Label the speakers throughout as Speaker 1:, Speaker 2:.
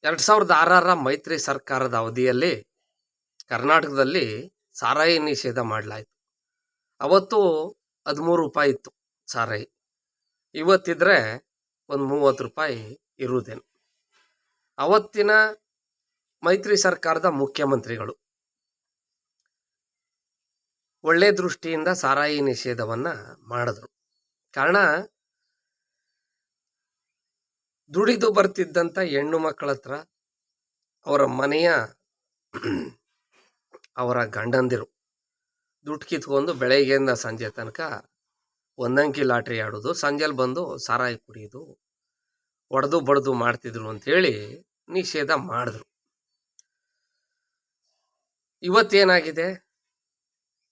Speaker 1: 2006ರ ಮೈತ್ರಿ ಸರ್ಕಾರದ ಅವಧಿಯಲ್ಲಿ ಕರ್ನಾಟಕದಲ್ಲಿ ಸಾರಾಯಿ ನಿಷೇಧ ಮಾಡಲಾಯಿತು. ಅವತ್ತು 13 ರೂಪಾಯಿ ಇತ್ತು ಸಾರಾಯಿ. ಇವತ್ತಿದ್ರೆ ಒಂದು 30 ರೂಪಾಯಿ ಇರುವುದೇನು. ಅವತ್ತಿನ ಮೈತ್ರಿ ಸರ್ಕಾರದ ಮುಖ್ಯಮಂತ್ರಿಗಳು ಒಳ್ಳೆ ದೃಷ್ಟಿಯಿಂದ ಸಾರಾಯಿ ನಿಷೇಧವನ್ನ ಮಾಡಿದ್ರು. ಕಾರಣ, ದುಡಿದು ಬರ್ತಿದ್ದಂಥ ಹೆಣ್ಣು ಮಕ್ಕಳ ಹತ್ರ ಅವರ ಮನೆಯ ಅವರ ಗಂಡಂದಿರು ದುಡ್ಡು ಕಿತ್ಕೊಂಡು ಬೆಳಗ್ಗೆಯಿಂದ ಸಂಜೆ ತನಕ ಒಂದಂಕಿ ಲಾಟ್ರಿ ಆಡೋದು, ಸಂಜೆಲಿ ಬಂದು ಸಾರಾಯಿ ಕುಡಿಯೋದು, ಒಡೆದು ಬಡ್ದು ಮಾಡ್ತಿದ್ರು ಅಂಥೇಳಿ ನಿಷೇಧ ಮಾಡಿದ್ರು. ಇವತ್ತೇನಾಗಿದೆ,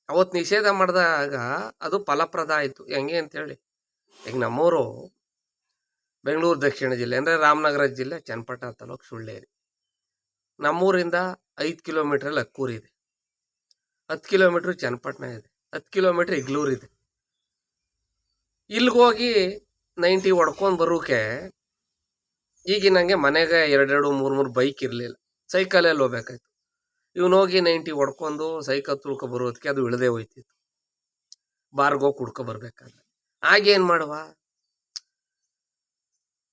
Speaker 1: ಅವತ್ತು ನಿಷೇಧ ಮಾಡಿದಾಗ ಅದು ಫಲಪ್ರದ ಆಯಿತು. ಹೆಂಗೆ ಅಂತೇಳಿ, ಈಗ ನಮ್ಮೂರು ಬೆಂಗಳೂರು ದಕ್ಷಿಣ ಜಿಲ್ಲೆ ಅಂದರೆ ರಾಮನಗರ ಜಿಲ್ಲೆ, ಚನ್ನಪಟ್ಟಣ ತಾಲೂಕು, ಸುಳ್ಳೇರಿ. ನಮ್ಮೂರಿಂದ 5 ಕಿಲೋಮೀಟ್ರಲ್ಲಿ ಅಕ್ಕೂರಿದೆ, 10 ಕಿಲೋಮೀಟ್ರ್ ಚನ್ನಪಟ್ಟಣ ಇದೆ, 10 ಕಿಲೋಮೀಟ್ರ್ ಇಗ್ಲೂರಿದೆ. ಇಲ್ಲಿಗೋಗಿ 90 ಹೊಡ್ಕೊಂಡು ಬರೋಕೆ ಈಗಿನಂಗೆ ಮನೆಗೆ 2-2, 3-3 ಬೈಕ್ ಇರಲಿಲ್ಲ, ಸೈಕಲಲ್ಲಿ ಹೋಗ್ಬೇಕಾಯ್ತು. ಇವನೋಗಿ 90 ಹೊಡ್ಕೊಂಡು ಸೈಕಲ್ ತುಳ್ಕೊ ಬರೋದಕ್ಕೆ ಅದು ಇಳದೆ ಹೋಯ್ತಿತ್ತು, ಬಾರ್ಗೋಗಿ ಕುಡ್ಕೊ ಬರ್ಬೇಕಾದ್ರೆ. ಆಗೇನು ಮಾಡುವ,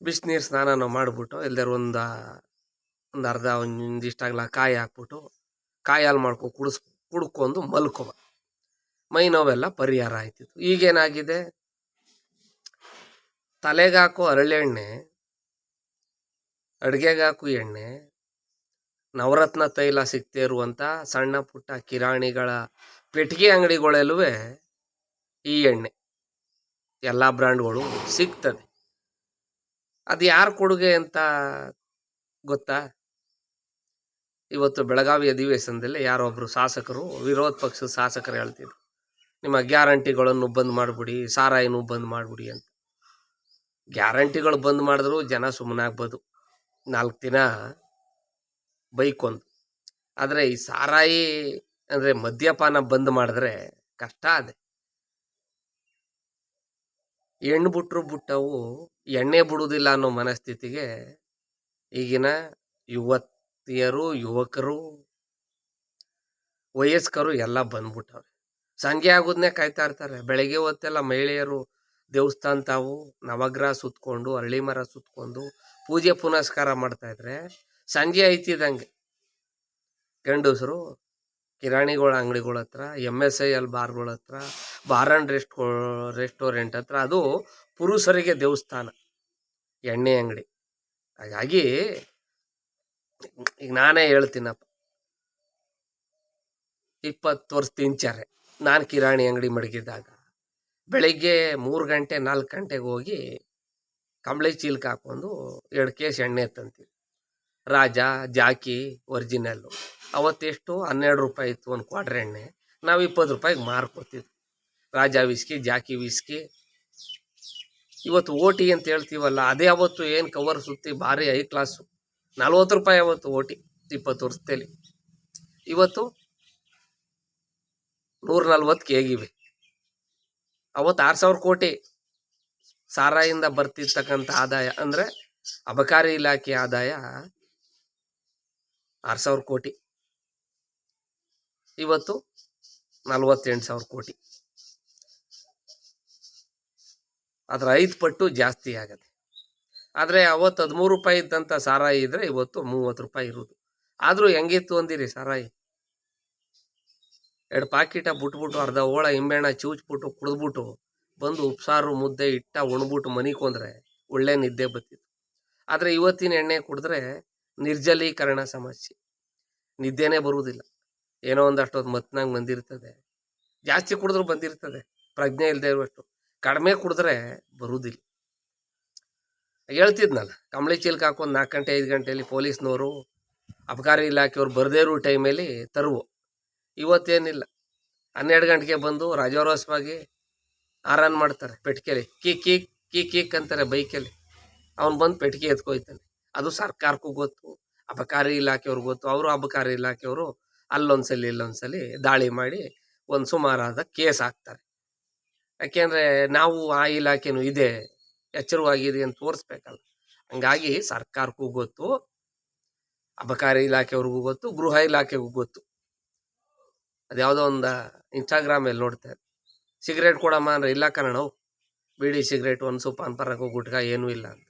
Speaker 1: ಬಿಸಿನೀರು ಸ್ನಾನ ಮಾಡಿಬಿಟ್ಟು ಇಲ್ದಾರ ಒಂದು ಅರ್ಧ ಒಂದಿಷ್ಟಾಗಲ ಕಾಯಿ ಹಾಕ್ಬಿಟ್ಟು ಕಾಯಿ ಹಾಲು ಕುಡ್ಕೊಂಡು ಮಲ್ಕೊವ, ಮೈ ನೋವೆಲ್ಲ ಪರಿಹಾರ ಆಯ್ತಿತ್ತು. ಈಗೇನಾಗಿದೆ, ತಲೆಗಾಕೋ ಹರಳೆಣ್ಣೆ, ಅಡುಗೆಗಾಕು ಎಣ್ಣೆ, ನವರತ್ನ ತೈಲ ಸಿಗ್ತೇ ಇರುವಂಥ ಸಣ್ಣ ಪುಟ್ಟ ಕಿರಾಣಿಗಳ ಪೆಟ್ಟಿಗೆ ಅಂಗಡಿಗಳಲ್ಲೂ ಈ ಎಣ್ಣೆ ಎಲ್ಲ ಬ್ರ್ಯಾಂಡ್ಗಳು ಸಿಗ್ತದೆ. ಅದು ಯಾರು ಕೊಡುಗೆ ಅಂತ ಗೊತ್ತಾ? ಇವತ್ತು ಬೆಳಗಾವಿ ಅಧಿವೇಶನದಲ್ಲಿ ಯಾರೊಬ್ಬರು ಶಾಸಕರು, ವಿರೋಧ ಪಕ್ಷದ ಶಾಸಕರು ಹೇಳ್ತಿದ್ರು, ನಿಮ್ಮ ಗ್ಯಾರಂಟಿಗಳನ್ನು ಬಂದ್ ಮಾಡಿಬಿಡಿ, ಸಾರಾಯಿನೂ ಬಂದ್ ಮಾಡಿಬಿಡಿ ಅಂತ. ಗ್ಯಾರಂಟಿಗಳು ಬಂದ್ ಮಾಡಿದ್ರು ಜನ ಸುಮ್ಮನಾಗ್ಬೋದು, 4 ದಿನ ಬೈಕೊಂದು. ಆದರೆ ಈ ಸಾರಾಯಿ ಅಂದರೆ ಮದ್ಯಪಾನ ಬಂದ್ ಮಾಡಿದ್ರೆ ಕಷ್ಟ ಅದೇ. ಹೆಣ್ಣು ಬಿಟ್ಟವು ಎಣ್ಣೆ ಬಿಡುವುದಿಲ್ಲ ಅನ್ನೋ ಮನಸ್ಥಿತಿಗೆ ಈಗಿನ ಯುವತಿಯರು, ಯುವಕರು, ವಯಸ್ಕರು ಎಲ್ಲ ಬಂದ್ಬಿಟ್ಟವ್ರೆ. ಸಂಜೆ ಆಗೋದನ್ನೇ ಕಾಯ್ತಾ ಇರ್ತಾರೆ. ಬೆಳಗ್ಗೆ ಹೊತ್ತೆಲ್ಲ ಮಹಿಳೆಯರು ದೇವಸ್ಥಾನ ತಾವು ನವಗ್ರಹ ಸುತ್ಕೊಂಡು, ಅರಳಿ ಮರ ಸುತ್ಕೊಂಡು ಪೂಜೆ ಪುನಸ್ಕಾರ ಮಾಡ್ತಾ ಇದ್ರೆ, ಸಂಜೆ ಐತಿದಂಗೆ ಗಂಡಸರು ಕಿರಾಣಿಗಳ ಅಂಗಡಿಗಳ ಹತ್ರ, MSIL ಬಾರ್ಗಳ ಹತ್ರ, ಬಾರ್ ಆ್ಯಂಡ್ ರೆಸ್ಟೋರೆಂಟ್ ಹತ್ರ, ಅದು ಪುರುಷರಿಗೆ ದೇವಸ್ಥಾನ, ಎಣ್ಣೆ ಅಂಗಡಿ. ಹಾಗಾಗಿ ಈಗ ನಾನೇ ಹೇಳ್ತೀನಪ್ಪ, 20 ವರ್ಷ ತಿಂಚಾರೆ ನಾನು ಕಿರಾಣಿ ಅಂಗಡಿ ಮಡಗಿದ್ದಾಗ ಬೆಳಿಗ್ಗೆ 3 ಗಂಟೆ 4 ಗಂಟೆಗೆ ಹೋಗಿ ಕಂಬಳಿ ಚೀಲಕ್ಕೆ ಹಾಕೊಂಡು 2 ಕೇಸ್ ಎಣ್ಣೆ ತಂತೀವಿ. ರಾಜ, ಜಾಕಿ, ಒರಿಜಿನಲ್ಲು. ಅವತ್ತೆಷ್ಟು 12 ರೂಪಾಯಿ ಇತ್ತು ಒಂದು ಕ್ವಾರ್ಟರ್ ಎಣ್ಣೆ. ನಾವು 20 ರೂಪಾಯಿಗೆ ಮಾರ್ಕೋತಿದ್ವಿ. ರಾಜ ವಿಸ್ಕಿ, ಜಾಕಿ ವಿಸ್ಕಿ. ಇವತ್ತು OT ಅಂತ ಹೇಳ್ತೀವಲ್ಲ, ಅದೇ ಅವತ್ತು ಏನು ಕವರ್ ಸುತ್ತಿ ಭಾರಿ ಹೈ ಕ್ಲಾಸು, 40 ರೂಪಾಯಿ ಅವತ್ತು OT 20 ವರ್ಷದಲ್ಲಿ. ಇವತ್ತು 140 ಕೆಗಿವೆ. ಅವತ್ತು 6,000 ಕೋಟಿ ಸಾರಾಯಿಂದ ಬರ್ತಿರ್ತಕ್ಕಂಥ ಆದಾಯ, ಅಂದರೆ ಅಬಕಾರಿ ಇಲಾಖೆ ಆದಾಯ 6,000 ಕೋಟಿ. ಇವತ್ತು 48,000 ಕೋಟಿ. ಅದರ 5 ಪಟ್ಟು ಜಾಸ್ತಿ ಆಗತ್ತೆ. ಆದರೆ ಅವತ್ತು 13 ರೂಪಾಯಿ ಇದ್ದಂಥ ಸಾರಾಯಿ ಇದ್ರೆ ಇವತ್ತು 30 ರೂಪಾಯಿ ಇರೋದು. ಆದರೂ ಹೆಂಗಿತ್ತು ಅಂದಿರಿ ಸಾರಾಯಿ? 2 ಪಾಕಿಟ ಬಿಟ್ಬಿಟ್ಟು ಅರ್ಧ ಓಳ ಹಿಂಬೆಣ್ಣ ಚೂಚ್ಬಿಟ್ಟು ಕುಡಿದ್ಬಿಟ್ಟು ಬಂದು ಉಪ್ಸಾರು ಮುದ್ದೆ ಇಟ್ಟ ಉಣ್ಬಿಟ್ಟು ಮನಿಕೊಂಡ್ರೆ ಒಳ್ಳೆ ನಿದ್ದೆ ಬರ್ತಿತ್ತು. ಆದರೆ ಇವತ್ತಿನ ಎಣ್ಣೆ ಕುಡಿದ್ರೆ ನಿರ್ಜಲೀಕರಣ ಸಮಸ್ಯೆ, ನಿದ್ದೆನೇ ಬರುವುದಿಲ್ಲ. ಏನೋ ಒಂದಷ್ಟೊತ್ತು ಮತ್ನಂಗೆ ಬಂದಿರ್ತದೆ, ಜಾಸ್ತಿ ಕುಡಿದ್ರೂ ಬಂದಿರ್ತದೆ, ಪ್ರಜ್ಞೆ ಇಲ್ಲದೆ ಇರುವಷ್ಟು. ಕಡಿಮೆ ಕುಡಿದ್ರೆ ಬರುವುದಿಲ್ಲ. ಹೇಳ್ತಿದ್ನಲ್ಲ, ಕಂಬಳಿ ಚೀಲಕ್ಕೆ ಹಾಕೊಂಡು 4 ಗಂಟೆ 5 ಗಂಟೆಯಲ್ಲಿ ಪೊಲೀಸ್ನವರು, ಅಬಕಾರಿ ಇಲಾಖೆಯವ್ರು ಬರದೇ ಇರೋ ಟೈಮಲ್ಲಿ ತರುವು. ಇವತ್ತೇನಿಲ್ಲ, 12 ಗಂಟೆಗೆ ಬಂದು ರಾಜಾರೋಸ್ವಾಗಿ ಆರನ್ ಮಾಡ್ತಾರೆ ಪೆಟ್ಟಿಗೆಲಿ, ಕೀಕ್ ಕೀಕ್ ಕೀಕ್ ಕೀಕ್ ಅಂತಾರೆ ಬೈಕಲ್ಲಿ. ಅವ್ನು ಬಂದು ಪೆಟ್ಟಿಗೆ ಎತ್ಕೊಯ್ತಾನೆ. ಅದು ಸರ್ಕಾರಕ್ಕೂ ಗೊತ್ತು, ಅಬಕಾರಿ ಇಲಾಖೆಯವ್ರಿಗೆ ಗೊತ್ತು. ಅವರು ಅಬಕಾರಿ ಇಲಾಖೆಯವರು ಅಲ್ಲೊಂದ್ಸಲಿ ಇಲ್ಲೊಂದ್ಸಲಿ ದಾಳಿ ಮಾಡಿ ಒಂದು ಸುಮಾರಾದ ಕೇಸ್ ಹಾಕ್ತಾರೆ. ಯಾಕೆಂದರೆ ನಾವು ಆ ಇಲಾಖೆನೂ ಇದೆ, ಎಚ್ಚರವಾಗಿದೆ ಅಂತ ತೋರಿಸ್ಬೇಕಲ್ಲ. ಹಂಗಾಗಿ ಸರ್ಕಾರಕ್ಕೂ ಗೊತ್ತು, ಅಬಕಾರಿ ಇಲಾಖೆಯವ್ರಿಗೂ ಗೊತ್ತು, ಗೃಹ ಇಲಾಖೆಗೂ ಗೊತ್ತು. ಅದ್ಯಾವುದೋ ಒಂದು ಇನ್ಸ್ಟಾಗ್ರಾಮಲ್ಲಿ ನೋಡ್ತಾರೆ, ಸಿಗರೇಟ್ ಕೊಡಮ್ಮ ಅಂದರೆ ಇಲ್ಲ ಕಣವು, ಬೀಡಿ ಸಿಗರೇಟ್ ಒಂದು ಪಾನ್ ಪರಾಗು ಗುಟ್ಕ ಏನೂ ಇಲ್ಲ ಅಂತ.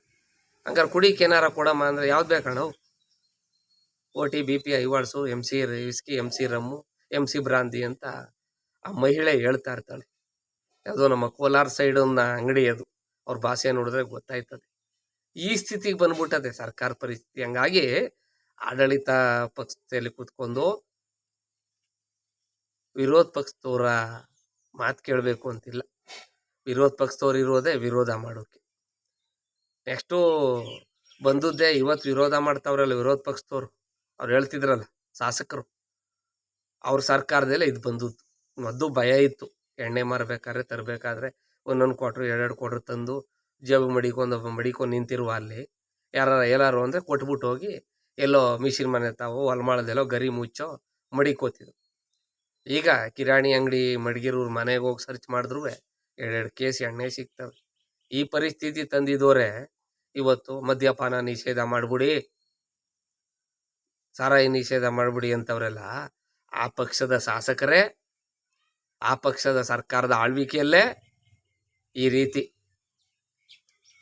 Speaker 1: ಹಂಗಾರೆ ಕುಡಿಕೆ ಏನಾರ ಕೊಡಮ್ಮ ಅಂದರೆ ಯಾವ್ದು ಬೇಕಣವು, OT BP ಐವಾಡ್ಸು, MC whisky, MC rum, MC brandy ಅಂತ ಆ ಮಹಿಳೆ ಹೇಳ್ತಾ ಇರ್ತಾಳೆ. ಯಾವುದೋ ನಮ್ಮ ಕೋಲಾರ ಸೈಡ್ ಒಂದು ಅಂಗಡಿ ಅದು, ಅವ್ರ ಭಾಷೆ ನೋಡಿದ್ರೆ ಗೊತ್ತಾಯ್ತದೆ. ಈ ಸ್ಥಿತಿಗೆ ಬಂದ್ಬಿಟ್ಟದೆ ಸರ್ಕಾರ ಪರಿಸ್ಥಿತಿ. ಹಂಗಾಗಿ ಆಡಳಿತ ಪಕ್ಷದಲ್ಲಿ ಕೂತ್ಕೊಂಡು ವಿರೋಧ ಪಕ್ಷದವರ ಮಾತು ಕೇಳಬೇಕು ಅಂತಿಲ್ಲ. ವಿರೋಧ ಪಕ್ಷದವ್ರು ಇರೋದೇ ವಿರೋಧ ಮಾಡೋಕೆ. ನೆಕ್ಸ್ಟು ಬಂದದ್ದೇ ಇವತ್ತು ವಿರೋಧ ಮಾಡ್ತಾವ್ರಲ್ಲ ವಿರೋಧ ಪಕ್ಷದವ್ರು, ಅವ್ರು ಹೇಳ್ತಿದ್ರಲ್ಲ ಶಾಸಕರು, ಅವ್ರ ಸರ್ಕಾರದಲ್ಲೇ ಇದು ಬಂದದ್ದು. ಮೊದಲು ಭಯ ಇತ್ತು, ಎಣ್ಣೆ ಮಾರಬೇಕಾದ್ರೆ ತರಬೇಕಾದ್ರೆ ಒಂದೊಂದು ಕ್ವಾಟ್ರು 2 ಕ್ವಾಟ್ರು ತಂದು ಜೇಬು ಮಡಿಕೊಂಡು ನಿಂತಿರುವ ಅಲ್ಲಿ ಎಲ್ಲಾರು ಅಂದರೆ ಕೊಟ್ಬಿಟ್ಟು ಹೋಗಿ ಎಲ್ಲೋ ಮಿಷಿನ್ ಮನೆ ತಾವು ಹೊಲ್ಮಾಳದೆಲ್ಲೋ ಗರಿ ಮುಚ್ಚೋ ಮಡಿಕೋತಿದ್ರು. ಈಗ ಕಿರಾಣಿ ಅಂಗಡಿ ಮಡಗಿರೋರು ಮನೆಗೆ ಹೋಗಿ ಸರ್ಚ್ ಮಾಡಿದ್ರು 2 ಕೇಸ್ ಎಣ್ಣೆ ಸಿಗ್ತವೆ. ಈ ಪರಿಸ್ಥಿತಿ ತಂದಿದ್ದೋರೆ ಇವತ್ತು ಮದ್ಯಪಾನ ನಿಷೇಧ ಮಾಡ್ಬಿಡಿ, ಸಾರಾಯಿ ನಿಷೇಧ ಮಾಡ್ಬಿಡಿ ಅಂತವ್ರೆಲ್ಲ ಆ ಪಕ್ಷದ ಶಾಸಕರೇ, ಆ ಪಕ್ಷದ ಸರ್ಕಾರದ ಆಳ್ವಿಕೆಯಲ್ಲೇ ಈ ರೀತಿ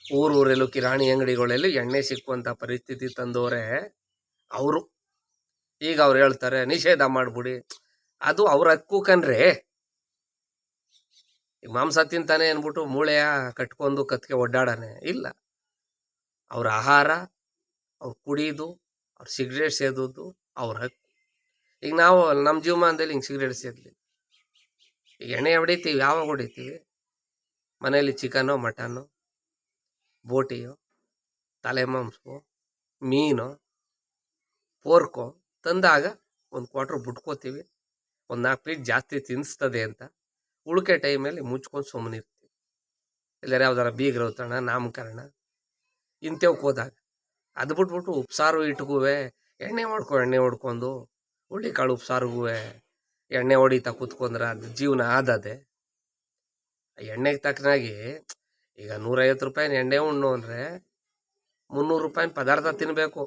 Speaker 1: ಊರೂರೆಲ್ಲೂ ಕಿರಾಣಿ ಅಂಗಡಿಗಳಲ್ಲಿ ಎಣ್ಣೆ ಸಿಕ್ಕುವಂಥ ಪರಿಸ್ಥಿತಿ ತಂದೋರೆ ಅವರು. ಈಗ ಅವ್ರು ಹೇಳ್ತಾರೆ ನಿಷೇಧ ಮಾಡ್ಬಿಡಿ, ಅದು ಅವ್ರ ಹಕ್ಕು ಕಣ್ರಿ. ಈಗ ಮಾಂಸ ತಿಂತಾನೆ ಅಂದ್ಬಿಟ್ಟು ಮೂಳೆಯ ಕಟ್ಕೊಂಡು ಕತ್ಗೆ ಒಡ್ಡಾಡನೆ ಇಲ್ಲ. ಅವ್ರ ಆಹಾರ, ಅವ್ರು ಕುಡಿಯೋದು, ಅವ್ರು ಸಿಗರೇಟ್ ಸೇದೋದು ಅವ್ರ ಹಕ್ಕು. ಈಗ ನಾವು ನಮ್ಮ ಜೀವಮಾನದಲ್ಲಿ ಹಿಂಗೆ ಸಿಗರೇಟ್ ಸೇದಲಿ, ಈಗ ಎಣ್ಣೆ ಹೊಡಿತೀವಿ, ಯಾವಾಗ ಹೊಡಿತೀವಿ? ಮನೇಲಿ ಚಿಕನೋ ಮಟನೋ ಬೋಟಿಯೋ ತಲೆ ಮಾಂಸವೋ ಮೀನೋ ಪೋರ್ಕೋ ತಂದಾಗ 1 ಕ್ವಾಟ್ರು ಬಿಟ್ಕೋತೀವಿ, 4 ಪೀಸ್ ಜಾಸ್ತಿ ತಿನ್ನಿಸ್ತದೆ ಅಂತ. ಉಳ್ಕೆ ಟೈಮಲ್ಲಿ ಮುಚ್ಕೊಂಡು ಸುಮ್ಮನಿರ್ತೀವಿ. ಇಲ್ಲರ ಯಾವ್ದಾರ ಬೀಗ್ರ ಔತಣ, ನಾಮಕರಣ ಇಂಥವಕ್ಕೆ ಹೋದಾಗ ಅದು ಬಿಟ್ಬಿಟ್ಟು ಉಪ್ಸಾರು ಇಟ್ಗುವೆ ಎಣ್ಣೆ ಹೊಡ್ಕೊಂಡು ಹುಳ್ಳಿಕಾಳು ಉಪ್ಸಾರಿಗೂ ಎಣ್ಣೆ ಹೊಡಿತಾ ಕೂತ್ಕೊಂಡ್ರೆ ಅದು ಜೀವನ ಆದದೆ. ಎಣ್ಣೆಗೆ ತಕ್ಕನಾಗಿ ಈಗ 150 ರೂಪಾಯಿನ ಎಣ್ಣೆ ಉಣ್ಣು ಅಂದರೆ 300 ರೂಪಾಯಿನ ಪದಾರ್ಥ ತಿನ್ನಬೇಕು.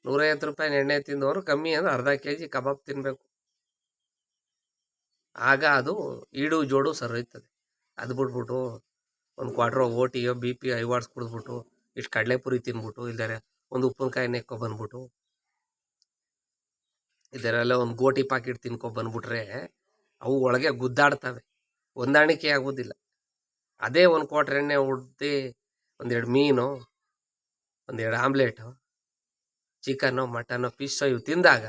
Speaker 1: 150 ರೂಪಾಯಿನ ಎಣ್ಣೆ ತಿಂದವರು ಕಮ್ಮಿ ಅಂದರೆ ಅರ್ಧ kg ಕಬಾಬ್ ತಿನ್ನಬೇಕು. ಆಗ ಅದು ಈಡು ಜೋಡು ಸರಿಯುತ್ತದೆ. ಅದು ಬಿಟ್ಬಿಟ್ಟು 1 ಕ್ವಾಟ್ರು OTಯೋ BP ಐವಾಡ್ಸ್ ಕುಡಿದ್ಬಿಟ್ಟು ಇಷ್ಟು ಕಡಲೆಪುರಿ ತಿನ್ಬಿಟ್ಟು ಇಲ್ದರೆ ಒಂದು ಉಪ್ಪಿನಕಾಯಿ ನೆಕ್ಕೊ ಬಂದ್ಬಿಟ್ಟು ಇದರೆಲ್ಲ ಒಂದು ಗೋಟಿ ಪಾಕಿಟ್ ತಿನ್ಕೊಬಂದ್ಬಿಟ್ರೆ ಅವು ಒಳಗೆ ಗುದ್ದಾಡ್ತವೆ, ಹೊಂದಾಣಿಕೆ ಆಗೋದಿಲ್ಲ. ಅದೇ 1 ಕ್ವಾಟ್ರ್ ಎಣ್ಣೆ ಉಡ್ದು 1-2 ಮೀನು, 1-2 ಆಮ್ಲೆಟು, ಚಿಕನ್ನು ಮಟನ್ನು ಫಿಶ್ ಇವು ತಿಂದಾಗ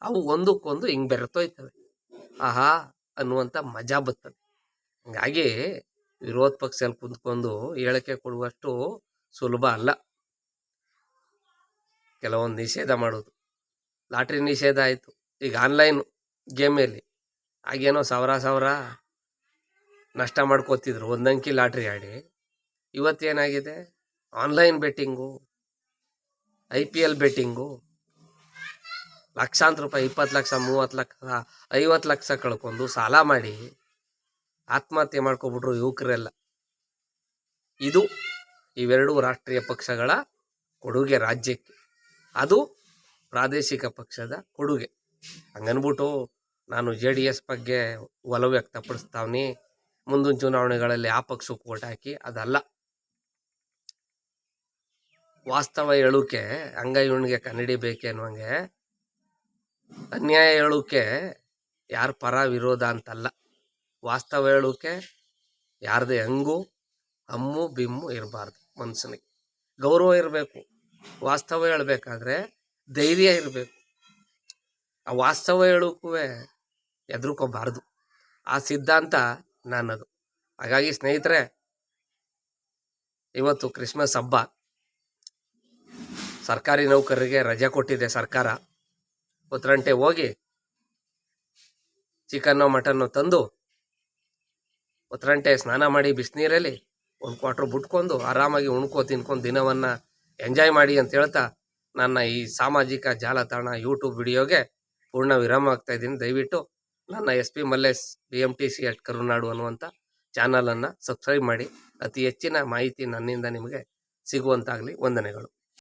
Speaker 1: ಅವು ಒಂದಕ್ಕೊಂದು ಹಿಂಗೆ ಬೆರೆತೋಯ್ತವೆ. ಆಹಾ ಅನ್ನುವಂಥ ಮಜಾ ಬರ್ತದೆ. ಹಂಗಾಗಿ ವಿರೋಧ ಪಕ್ಷದಲ್ಲಿ ಕುಂತ್ಕೊಂಡು ಹೇಳಿಕೆ ಕೊಡುವಷ್ಟು ಸುಲಭ ಅಲ್ಲ ಕೆಲವೊಂದು ನಿಷೇಧ ಮಾಡೋದು. ಲಾಟ್ರಿ ನಿಷೇಧ ಆಯಿತು, ಈಗ ಆನ್ಲೈನ್ ಗೇಮಲ್ಲಿ ಆಗೇನೋ ಸಾವಿರ ನಷ್ಟ ಮಾಡ್ಕೋತಿದ್ರು ಒಂದಂಕಿ ಲಾಟ್ರಿ ಆಡಿ. ಇವತ್ತೇನಾಗಿದೆ, ಆನ್ಲೈನ್ ಬೆಟ್ಟಿಂಗು, IPL ಬೆಟ್ಟಿಂಗು, ಲಕ್ಷಾಂತರ ರೂಪಾಯಿ 20 ಲಕ್ಷ 30 ಲಕ್ಷ 50 ಲಕ್ಷ ಕಳ್ಕೊಂಡು ಸಾಲ ಮಾಡಿ ಆತ್ಮಹತ್ಯೆ ಮಾಡ್ಕೊಬಿಟ್ರು ಯುವಕರೆಲ್ಲ. ಇವೆರಡೂ ರಾಷ್ಟ್ರೀಯ ಪಕ್ಷಗಳ ಕೊಡುಗೆ ರಾಜ್ಯಕ್ಕೆ, ಅದು ಪ್ರಾದೇಶಿಕ ಪಕ್ಷದ ಕೊಡುಗೆ. ಹಂಗನ್ಬಿಟ್ಟು ನಾನು JDS ಬಗ್ಗೆ ಒಲವು ವ್ಯಕ್ತಪಡಿಸ್ತಾವ್ನಿ, ಮುಂದಿನ ಚುನಾವಣೆಗಳಲ್ಲಿ ಆ ಪಕ್ಷಕ್ಕೆ ಓಟ್ ಹಾಕಿ, ಅದಲ್ಲ. ವಾಸ್ತವ ಹೇಳೋಕೆ ಹಂಗ ಇವನಿಗೆ ಕನ್ನಡಿ ಬೇಕೆ ಅನ್ನುವಂಗೆ, ಅನ್ಯಾಯ ಹೇಳೋಕೆ ಯಾರ ಪರ ವಿರೋಧ ಅಂತಲ್ಲ. ವಾಸ್ತವ ಹೇಳೋಕೆ ಯಾರದೇ ಹಂಗು ಹಮ್ಮು ಬಿಮ್ಮು ಇರಬಾರ್ದು. ಮನುಷ್ಯನಿಗೆ ಗೌರವ ಇರಬೇಕು. ವಾಸ್ತವ ಹೇಳಬೇಕಾದ್ರೆ ಧೈರ್ಯ ಇರಬೇಕು. ಆ ವಾಸ್ತವ ಹೇಳೋಕ್ಕೂ ಹೆದರ್ಕೋಬಾರ್ದು. ಆ ಸಿದ್ಧಾಂತ ನನ್ನದು. ಹಾಗಾಗಿ ಸ್ನೇಹಿತರೆ, ಇವತ್ತು ಕ್ರಿಸ್ಮಸ್ ಹಬ್ಬ, ಸರ್ಕಾರಿ ನೌಕರರಿಗೆ ರಜೆ ಕೊಟ್ಟಿದೆ ಸರ್ಕಾರ. ಉತ್ತರಂಟೆ ಹೋಗಿ ಚಿಕನ್ನೋ ಮಟನ್ನೋ ತಂದು ಉತ್ತರಂಟೆ ಸ್ನಾನ ಮಾಡಿ ಬಿಸಿನೀರಲ್ಲಿ 1 ಕ್ವಾಟ್ರು ಬಿಟ್ಕೊಂಡು ಆರಾಮಾಗಿ ಉಣ್ಕೋ ತಿನ್ಕೊಂಡು ದಿನವನ್ನು ಎಂಜಾಯ್ ಮಾಡಿ ಅಂತ ಹೇಳ್ತಾ ನನ್ನ ಈ ಸಾಮಾಜಿಕ ಜಾಲತಾಣ ಯೂಟ್ಯೂಬ್ ವಿಡಿಯೋಗೆ ಪೂರ್ಣ ವಿರಾಮ ಆಗ್ತಾ ಇದ್ದೀನಿ. ದಯವಿಟ್ಟು ನನ್ನ SP ಮಲ್ಲೇಶ್ BMTC @ಕರುನಾಡು ಅನ್ನುವಂಥ ಚಾನಲನ್ನು ಸಬ್ಸ್ಕ್ರೈಬ್ ಮಾಡಿ. ಅತಿ ಹೆಚ್ಚಿನ ಮಾಹಿತಿ ನನ್ನಿಂದ ನಿಮಗೆ ಸಿಗುವಂತಾಗಲಿ. ವಂದನೆಗಳು.